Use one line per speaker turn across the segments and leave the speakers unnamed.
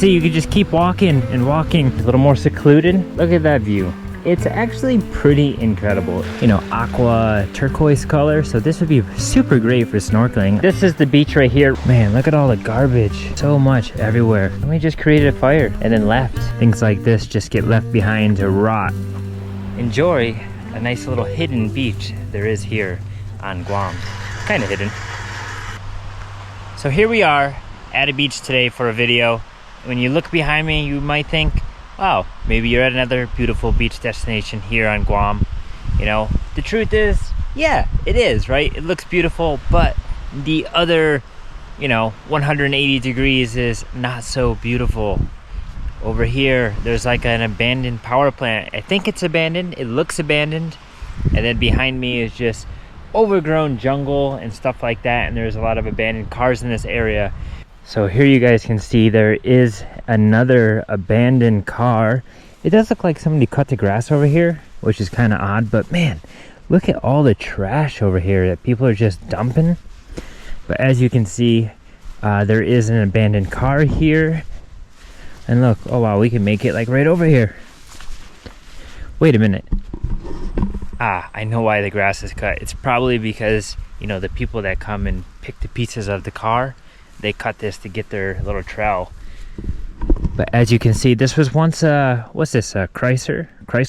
So you could just keep walking and walking. A little more secluded. Look at that view. It's actually pretty incredible. You know, aqua turquoise color. So this would be super great for snorkeling. This is the beach right here. Man, look at all the garbage. So much everywhere. And we just created a fire and then left. Things like this just get left behind to rot. Enjoy a nice little hidden beach there is here on Guam. Kind of hidden. So here we are at a beach today for a video. When you look behind me, you might think, wow, maybe you're at another beautiful beach destination here on Guam. You know, the truth is, yeah, it is, right? It looks beautiful, but the other, 180 degrees is not so beautiful. Over here, there's like an abandoned power plant. I think it's abandoned. It looks abandoned. And then behind me is just overgrown jungle and stuff like that. And there's a lot of abandoned cars in this area. So here you guys can see there is another abandoned car. It does look like somebody cut the grass over here, which is kind of odd, but man, look at all the trash over here that people are just dumping. But as you can see, there is an abandoned car here. And look, oh wow, we can make it like right over here. Wait a minute. I know why the grass is cut. It's probably because, the people that come and pick the pieces of the car, they cut this to get their little trail. But as you can see, this was once what's this, a Chrysler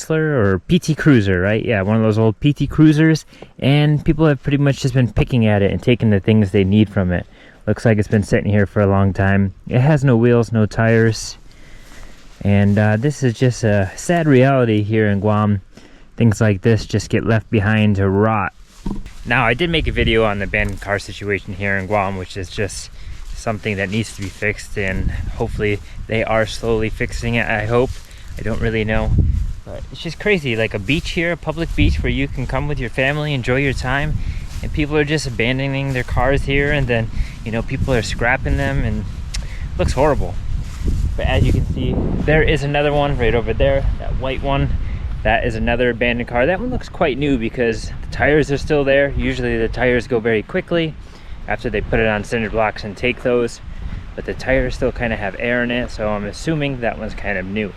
or PT Cruiser, right? Yeah, one of those old PT Cruisers, and people have pretty much just been picking at it and taking the things they need from it. Looks like it's been sitting here for a long time. It has no wheels, no tires, and this is just a sad reality here in Guam. Things like this just get left behind to rot. Now, I did make a video on the abandoned car situation here in Guam, which is just something that needs to be fixed, and hopefully they are slowly fixing it. I hope. I don't really know, but it's just crazy. Like a beach here, a public beach where you can come with your family, enjoy your time, and people are just abandoning their cars here, and then people are scrapping them, and it looks horrible. But as you can see, there is another one right over there, that white one. That is another abandoned car. That one looks quite new because the tires are still there. Usually the tires go very quickly after they put it on cinder blocks and take those, but the tires still kind of have air in it, so I'm assuming that one's kind of new.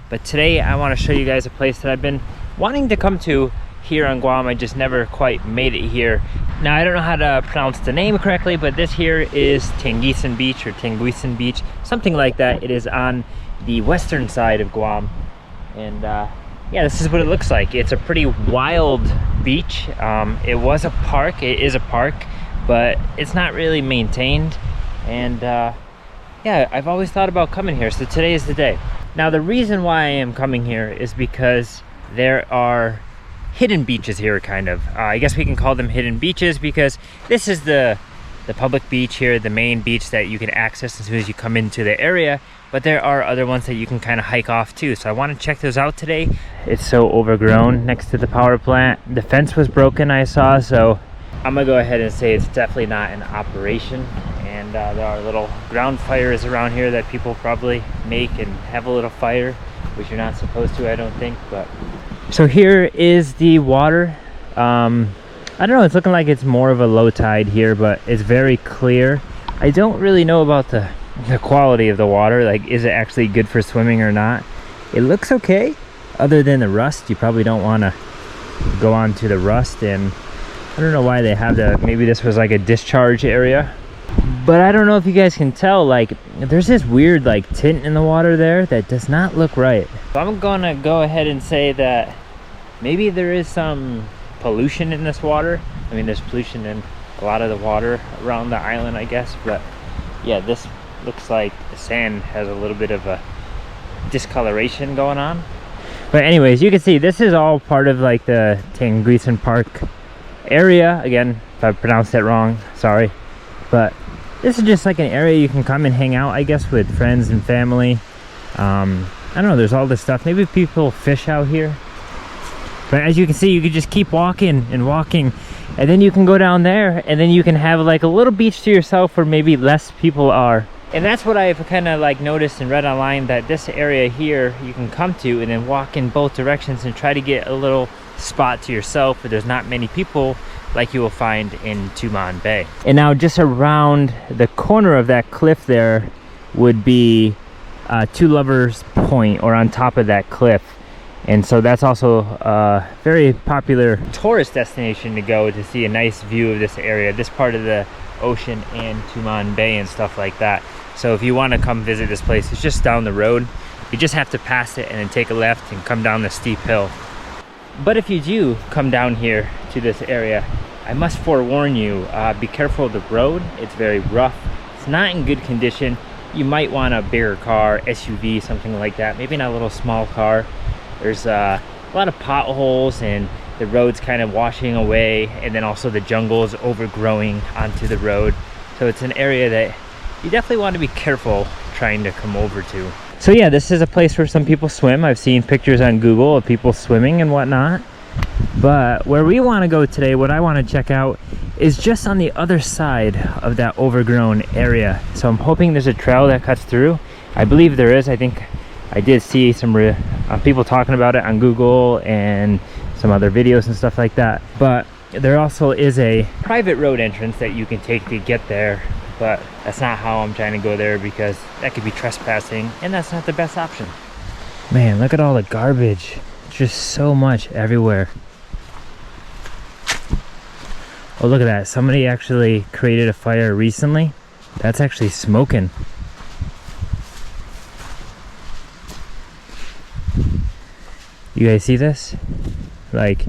But today I want to show you guys a place that I've been wanting to come to here on Guam. I just never quite made it here. Now, I don't know how to pronounce the name correctly, but this here is Tanguisson Beach or Tanguisson Beach, something like that. It is on the western side of Guam, and yeah, this is what it looks like. It's a pretty wild beach. It was a park, it is a park, but it's not really maintained. And yeah, I've always thought about coming here, so today is the day. Now, the reason why I am coming here is because there are hidden beaches here, kind of. I guess we can call them hidden beaches because this is the public beach here, the main beach that you can access as soon as you come into the area. But there are other ones that you can kind of hike off too. So I want to check those out today. It's so overgrown next to the power plant. The fence was broken, I saw, so I'm gonna go ahead and say it's definitely not in operation. And there are little ground fires around here that people probably make and have a little fire, which you're not supposed to, I don't think. But so here is the water. I don't know, it's looking like it's more of a low tide here, but it's very clear. I don't really know about the quality of the water. Like, is it actually good for swimming or not? It looks okay, other than the rust. You probably don't want to go on to the rust, and I don't know why they have that. Maybe this was like a discharge area, but I don't know if you guys can tell, like there's this weird like tint in the water there that does not look right. So I'm gonna go ahead and say that maybe there is some pollution in this water. I mean, there's pollution in a lot of the water around the island, I guess, but yeah, this looks like the sand has a little bit of a discoloration going on. But anyways, you can see this is all part of like the Tanguisson Park area. Again, if I pronounced that wrong, sorry. But this is just like an area you can come and hang out, I guess, with friends and family. I don't know, there's all this stuff. Maybe people fish out here. But as you can see, you can just keep walking and walking, and then you can go down there, and then you can have like a little beach to yourself where maybe less people are. And that's what I've kind of like noticed and read online, that this area here you can come to and then walk in both directions and try to get a little spot to yourself where there's not many people, like you will find in Tumon Bay. And now just around the corner of that cliff there would be Two Lovers Point, or on top of that cliff. And so that's also a very popular tourist destination to go to see a nice view of this area, this part of the ocean and Tumon Bay and stuff like that. So if you want to come visit this place, it's just down the road. You just have to pass it and then take a left and come down the steep hill. But if you do come down here to this area, I must forewarn you, be careful of the road. It's very rough. It's not in good condition. You might want a bigger car, SUV, something like that. Maybe not a little small car. There's a lot of potholes and the road's kind of washing away, and then also the jungle is overgrowing onto the road. So it's an area that you definitely want to be careful trying to come over to. So yeah, this is a place where some people swim. I've seen pictures on Google of people swimming and whatnot. But where we want to go today, what I want to check out, is just on the other side of that overgrown area. So I'm hoping there's a trail that cuts through. I believe there is. I think I did see some people talking about it on Google and some other videos and stuff like that. But there also is a private road entrance that you can take to get there. But that's not how I'm trying to go there, because that could be trespassing, and that's not the best option. Man, look at all the garbage. Just so much everywhere. Oh, look at that. Somebody actually created a fire recently. That's actually smoking. You guys see this? Like,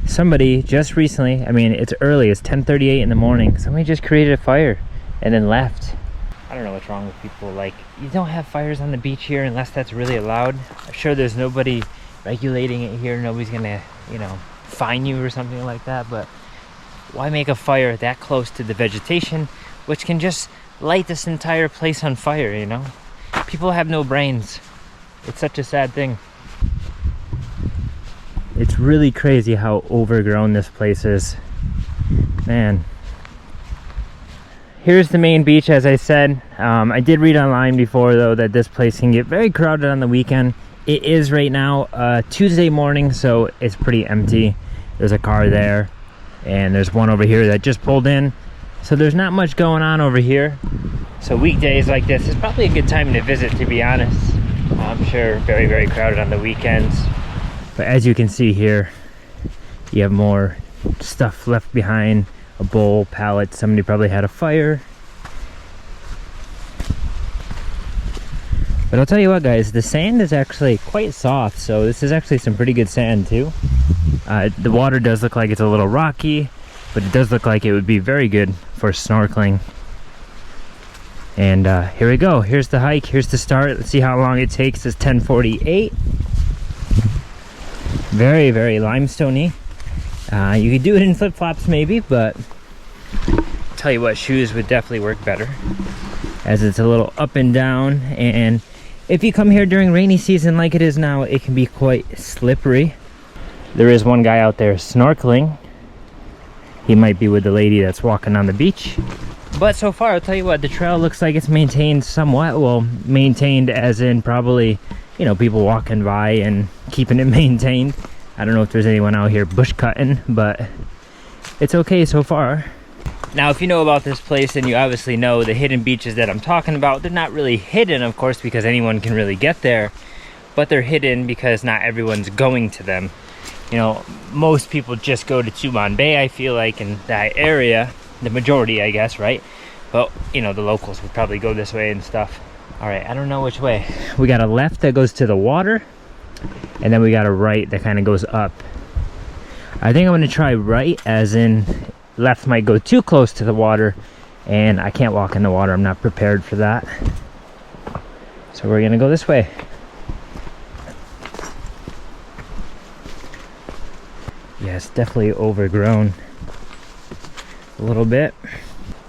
somebody just recently, I mean, it's early, it's 10:38 in the morning. Somebody just created a fire and then left. I don't know what's wrong with people. Like, you don't have fires on the beach here unless that's really allowed. I'm sure there's nobody regulating it here. Nobody's gonna, you know, fine you or something like that. But why make a fire that close to the vegetation, which can just light this entire place on fire, you know? People have no brains. It's such a sad thing. It's really crazy how overgrown this place is. Man. Here's the main beach, as I said. I did read online before, though, that this place can get very crowded on the weekend. It is right now Tuesday morning, so it's pretty empty. There's a car there, and there's one over here that just pulled in. So there's not much going on over here. So weekdays like this is probably a good time to visit, to be honest. I'm sure very, very crowded on the weekends. But as you can see here, you have more stuff left behind. A bowl, pallet, somebody probably had a fire. But I'll tell you what, guys, the sand is actually quite soft, so this is actually some pretty good sand too. The water does look like it's a little rocky, but it does look like it would be very good for snorkeling. And here we go. Here's the hike. Here's the start. Let's see how long it takes. It's 10:48. Very, very limestoney. You could do it in flip-flops maybe, but I'll tell you what, shoes would definitely work better, as it's a little up and down. And if you come here during rainy season like it is now, it can be quite slippery. There is one guy out there snorkeling. He might be with the lady that's walking on the beach. But so far, I'll tell you what, the trail looks like it's maintained somewhat. Well, maintained as in probably, you know, people walking by and keeping it maintained. I don't know if there's anyone out here bush cutting, but it's okay so far. Now, if you know about this place, then you obviously know the hidden beaches that I'm talking about. They're not really hidden, of course, because anyone can really get there, but they're hidden because not everyone's going to them. You know, most people just go to Tumon Bay, I feel like, in that area. The majority, I guess, right? But, you know, the locals would probably go this way and stuff. All right, I don't know which way. We got a left that goes to the water, and then we got a right that kind of goes up. I think I'm going to try right, as in left might go too close to the water, and I can't walk in the water. I'm not prepared for that. So we're going to go this way. Yeah, it's definitely overgrown a little bit.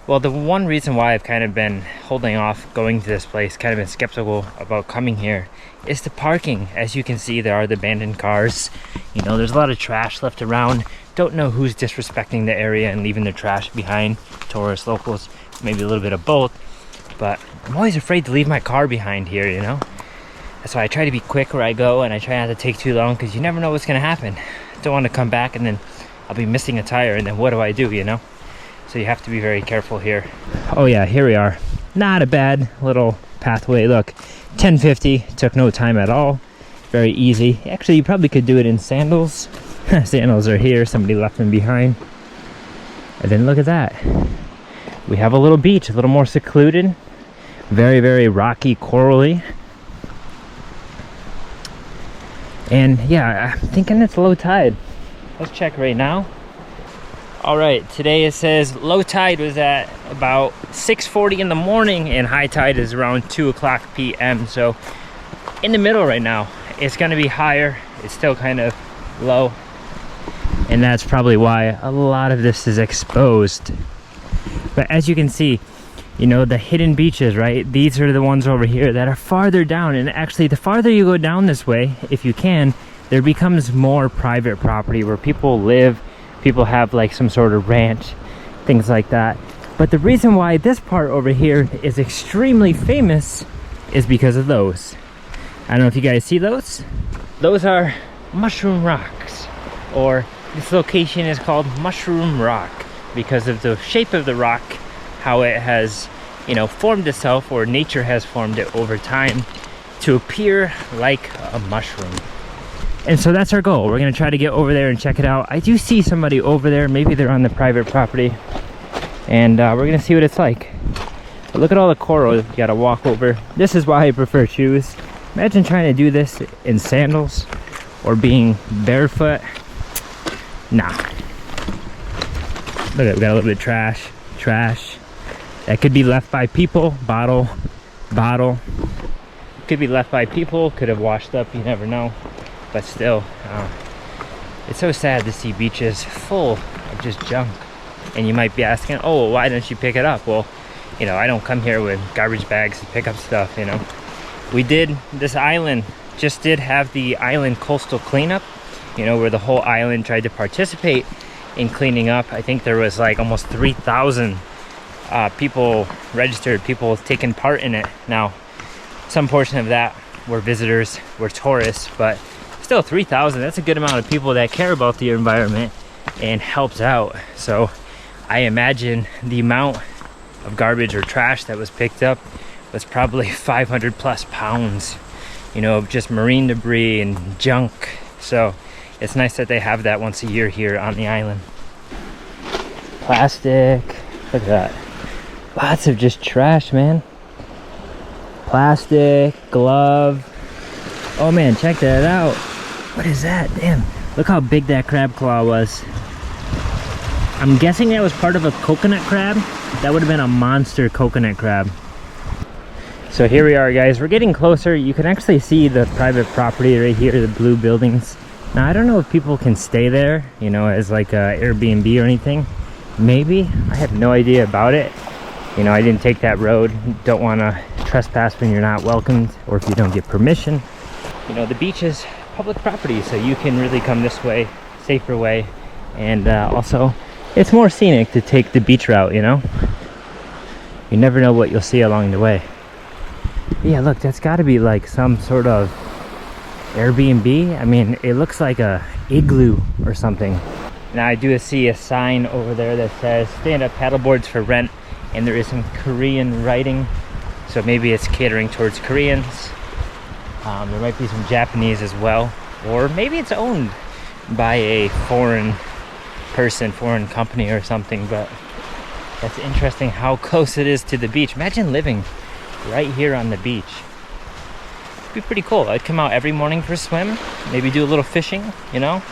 Well, the one reason why I've kind of been holding off going to this place, kind of been skeptical about coming here, is the parking. As you can see, there are the abandoned cars. You know, there's a lot of trash left around. Don't know who's disrespecting the area and leaving their trash behind. Tourists, locals, maybe a little bit of both. But I'm always afraid to leave my car behind here, you know? That's why I try to be quick where I go, and I try not to take too long, because you never know what's going to happen. Don't want to come back and then I'll be missing a tire, and then what do, you know? So you have to be very careful here. Oh yeah, here we are. Not a bad little pathway. Look, 1050, took no time at all. Very easy. Actually, you probably could do it in sandals. Sandals are here, somebody left them behind. And then look at that. We have a little beach, a little more secluded. Very, very rocky, corally. And yeah, I'm thinking it's low tide. Let's check right now. All right, today it says low tide was at about 6:40 in the morning and high tide is around 2 o'clock p.m. So in the middle right now. It's gonna be higher. It's still kind of low. And that's probably why a lot of this is exposed. But as you can see, you know, the hidden beaches, right? These are the ones over here that are farther down. And actually, the farther you go down this way, if you can, there becomes more private property where people live. People have like some sort of ranch, things like that. But the reason why this part over here is extremely famous is because of those. I don't know if you guys see those. Those are mushroom rocks, or this location is called Mushroom Rock because of the shape of the rock, how it has, you know, formed itself, or nature has formed it over time to appear like a mushroom. And so that's our goal. We're gonna try to get over there and check it out. I do see somebody over there. Maybe they're on the private property, and we're gonna see what it's like. But look at all the coral you gotta walk over. This is why I prefer shoes. Imagine trying to do this in sandals or being barefoot. Nah. Look at, we got a little bit of trash. That could be left by people. Bottle. Could be left by people, could have washed up, you never know. But still, it's so sad to see beaches full of just junk. And you might be asking, oh, why don't you pick it up? Well, you know, I don't come here with garbage bags to pick up stuff, you know. We did, this island just did have the island coastal cleanup, you know, where the whole island tried to participate in cleaning up. I think there was like almost 3,000 people registered, people taking part in it. Now, some portion of that were visitors, were tourists, but still 3,000, that's a good amount of people that care about the environment and helps out. So I imagine the amount of garbage or trash that was picked up was probably 500 plus pounds, you know, of just marine debris and junk. So it's nice that they have that once a year here on the island. Plastic, look at that. Lots of just trash, man. Plastic, glove. Oh man, check that out. What is that? Damn, look how big that crab claw was. I'm guessing that was part of a coconut crab. That would have been a monster coconut crab. So here we are, guys. We're getting closer. You can actually see the private property right here, the blue buildings. Now, I don't know if people can stay there, you know, as like a Airbnb or anything. Maybe. I have no idea about it. You know, I didn't take that road. Don't want to trespass when you're not welcomed, or if you don't get permission. You know, the beach is public property, so you can really come this way, safer way. And also, it's more scenic to take the beach route, you know? You never know what you'll see along the way. Yeah, look, that's got to be like some sort of Airbnb. I mean, it looks like a igloo or something. Now I do see a sign over there that says stand-up paddleboards for rent, and there is some Korean writing, so maybe it's catering towards Koreans. There might be some Japanese as well, or maybe it's owned by a foreign person, foreign company or something. But that's interesting how close it is to the beach. Imagine living right here on the beach. It'd be pretty cool. I'd come out every morning for a swim, maybe do a little fishing, you know?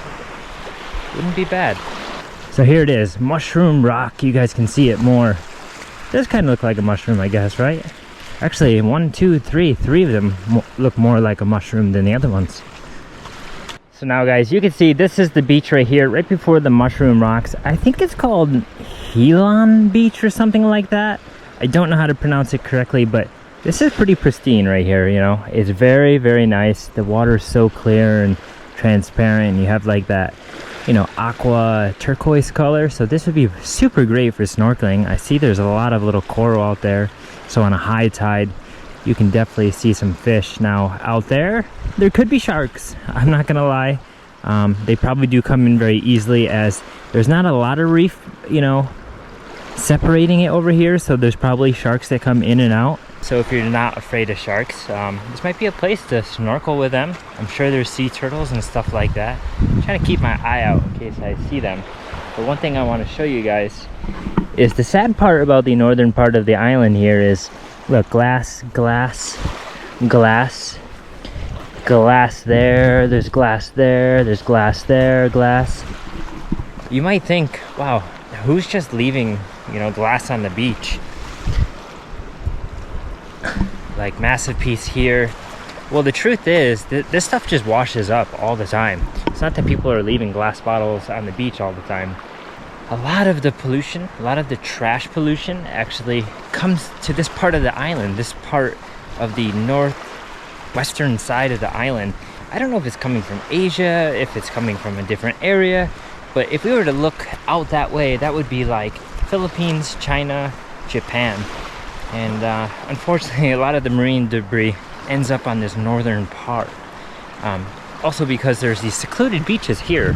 Wouldn't be bad. So here it is, Mushroom Rock. You guys can see it more. It does kind of look like a mushroom, I guess, right? Actually, 1, 2, 3, 3 of them look more like a mushroom than the other ones. So now, guys, you can see this is the beach right here, right before the Mushroom Rocks. I think it's called Helon Beach or something like that. I don't know how to pronounce it correctly, but this is pretty pristine right here, you know. It's very, very nice. The water is so clear and transparent. You have like that, you know, aqua turquoise color. So this would be super great for snorkeling. I see there's a lot of little coral out there. So on a high tide, you can definitely see some fish. Now out there could be sharks. I'm not gonna lie. They probably do come in very easily, as there's not a lot of reef, you know, separating it over here. So there's probably sharks that come in and out. So if you're not afraid of sharks, this might be a place to snorkel with them. I'm sure there's sea turtles and stuff like that. I'm trying to keep my eye out in case I see them. But one thing I want to show you guys is the sad part about the northern part of the island here is, look, glass, glass, glass, glass there, there's glass there, there's glass there, glass. You might think, wow, who's just leaving, you know, glass on the beach? Like massive piece here. Well, the truth is that this stuff just washes up all the time. It's not that people are leaving glass bottles on the beach all the time. A lot of the pollution, a lot of the trash pollution actually comes to this part of the island, this part of the northwestern side of the island. I don't know if it's coming from Asia, if it's coming from a different area, but if we were to look out that way, that would be like Philippines, China, Japan. And unfortunately, a lot of the marine debris ends up on this northern part. Also because there's these secluded beaches here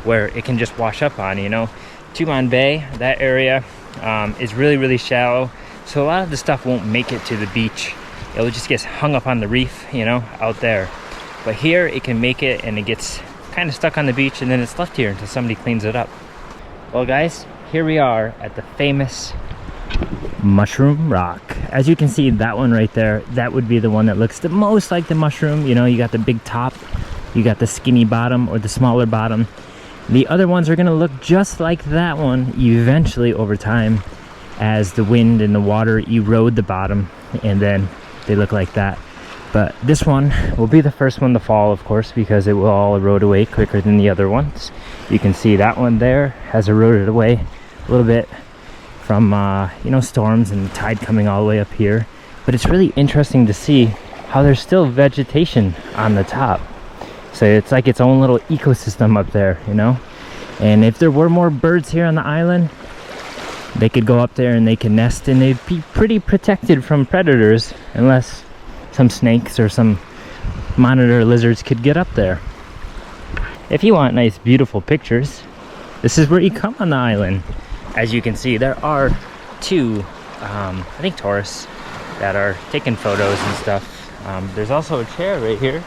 where it can just wash up on, you know. Tumon Bay, that area is really, really shallow. So a lot of the stuff won't make it to the beach. It'll just get hung up on the reef, you know, out there. But here it can make it and it gets kind of stuck on the beach and then it's left here until somebody cleans it up. Well guys, here we are at the famous mushroom rock. As you can see, that one right there, that would be the one that looks the most like the mushroom. You know, you got the big top, you got the skinny bottom or the smaller bottom. The other ones are going to look just like that one eventually over time as the wind and the water erode the bottom, and then they look like that. But this one will be the first one to fall, of course, because it will all erode away quicker than the other ones. You can see that one there has eroded away a little bit from you know, storms and tide coming all the way up here. But it's really interesting to see how there's still vegetation on the top. So it's like its own little ecosystem up there, you know. And if there were more birds here on the island, they could go up there and they can nest and they'd be pretty protected from predators, unless some snakes or some monitor lizards could get up there. If you want nice beautiful pictures, this is where you come on the island. As you can see, there are two, I think, tourists that are taking photos and stuff. There's also a chair right here.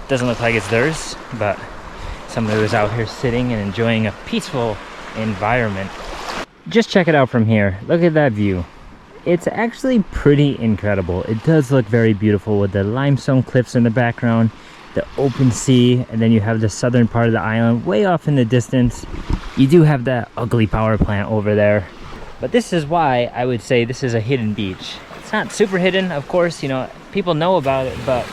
Doesn't look like it's theirs, but somebody was out here sitting and enjoying a peaceful environment. Just check it out from here. Look at that view. It's actually pretty incredible. It does look very beautiful with the limestone cliffs in the background, the open sea, and then you have the southern part of the island way off in the distance. You do have that ugly power plant over there. But this is why I would say this is a hidden beach. It's not super hidden, of course, you know, people know about it, but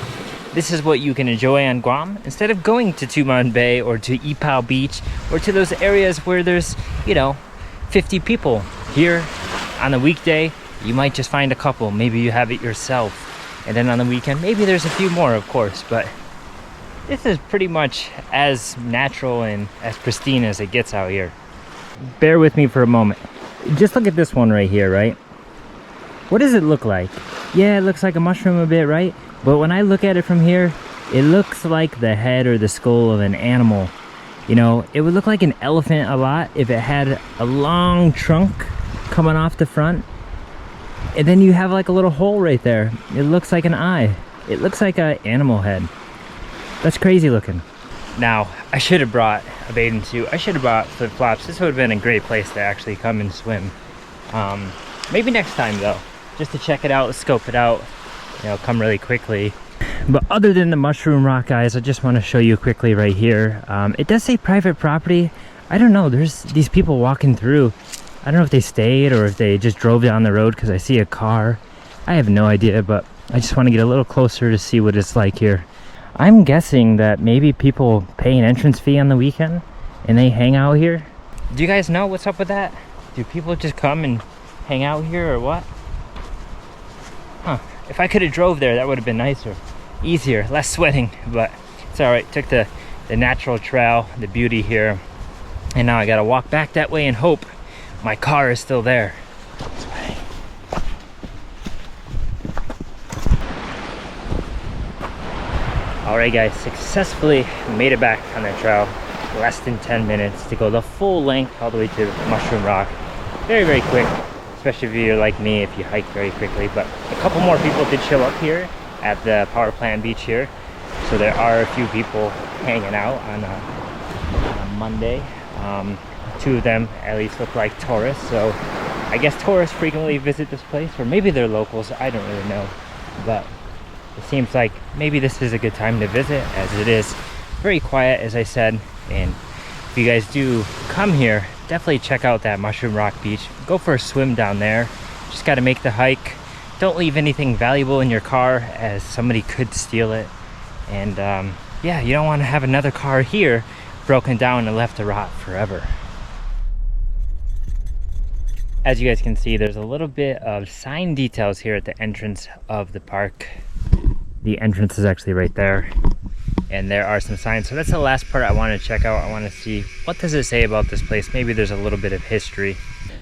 this is what you can enjoy on Guam. Instead of going to Tumon Bay or to Ipao Beach or to those areas where there's, you know, 50 people. Here on the weekday, you might just find a couple. Maybe you have it yourself. And then on the weekend, maybe there's a few more, of course, but this is pretty much as natural and as pristine as it gets out here. Bear with me for a moment. Just look at this one right here, right? What does it look like? Yeah, it looks like a mushroom a bit, right? But when I look at it from here, it looks like the head or the skull of an animal. You know, it would look like an elephant a lot if it had a long trunk coming off the front. And then you have like a little hole right there. It looks like an eye. It looks like an animal head. That's crazy looking. Now, I should have brought a bathing suit. I should have brought flip-flops. This would have been a great place to actually come and swim. Maybe next time though, just to check it out, scope it out. You know, come really quickly. But other than the mushroom rock, guys, I just want to show you quickly right here. It does say private property. I don't know, there's these people walking through. I don't know if they stayed or if they just drove down the road, because I see a car. I have no idea, but I just want to get a little closer to see what it's like here. I'm guessing that maybe people pay an entrance fee on the weekend and they hang out here. Do you guys know what's up with that? Do people just come and hang out here or what? Huh. If I could have drove there, that would have been nicer. Easier, less sweating, but it's alright. Took the natural trail, the beauty here. And now I gotta walk back that way and hope my car is still there. This way. Alright guys, successfully made it back on the trail. Less than 10 minutes to go the full length all the way to Mushroom Rock. Very, very quick. especially if you're like me, if you hike very quickly. But a couple more people did show up here at the power plant beach here. So there are a few people hanging out on a Monday. Two of them at least look like tourists. So I guess tourists frequently visit this place, or maybe they're locals, I don't really know. But it seems like maybe this is a good time to visit, as it is very quiet, as I said. And if you guys do come here, definitely check out that Mushroom Rock Beach. Go for a swim down there. Just got to make the hike. Don't leave anything valuable in your car, as somebody could steal it. And yeah, you don't want to have another car here broken down and left to rot forever. As you guys can see, there's a little bit of sign details here at the entrance of the park. The entrance is actually right there, and there are some signs. So that's the last part I want to check out. I want to see, what does it say about this place? Maybe there's a little bit of history.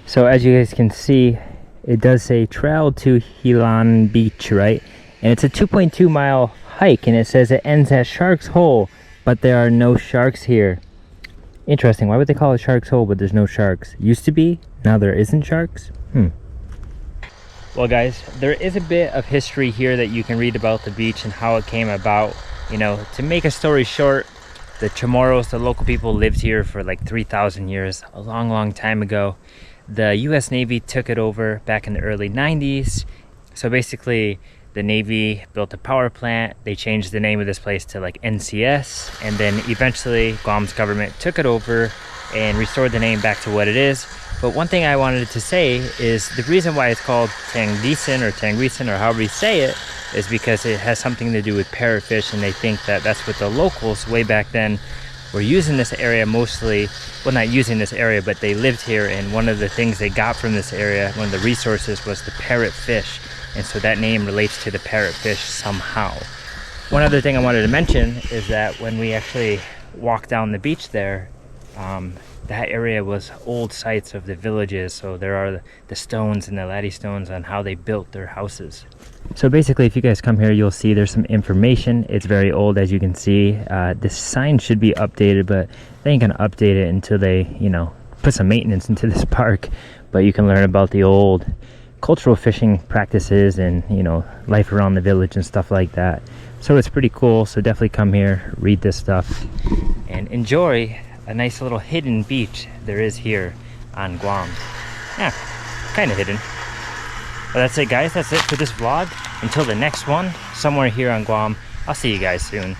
So as you guys can see, it does say trail to Helan Beach, right? And it's a 2.2 mile hike, and it says it ends at Shark's Hole, but there are no sharks here. Interesting. Why would they call it Shark's Hole but there's no sharks? Used to be, now there isn't sharks? Well guys, there is a bit of history here that you can read about the beach and how it came about. You know, to make a story short, the Chamorros, the local people, lived here for like 3,000 years, a long time ago. The US Navy took it over back in the early 90s. So basically, the Navy built a power plant. They changed the name of this place to like NCS, and then eventually Guam's government took it over and restored the name back to what it is. But one thing I wanted to say is the reason why it's called Tanguisson or however you say it is because it has something to do with parrotfish, and they think that that's what the locals way back then were using this area mostly. Well, not using this area, but they lived here, and one of the things they got from this area, one of the resources, was the parrotfish. And so that name relates to the parrotfish somehow. One other thing I wanted to mention is that when we actually walked down the beach there, that area was old sites of the villages. So there are the stones and the laddie stones on how they built their houses. So basically, if you guys come here, you'll see there's some information. It's very old, as you can see. This sign should be updated, but they ain't gonna update it until they, you know, put some maintenance into this park. But you can learn about the old cultural fishing practices and, you know, life around the village and stuff like that. So it's pretty cool. So definitely come here, read this stuff, and enjoy a nice little hidden beach there is here on Guam. Yeah, kind of hidden. But that's it guys, that's it for this vlog. Until the next one, somewhere here on Guam, I'll see you guys soon.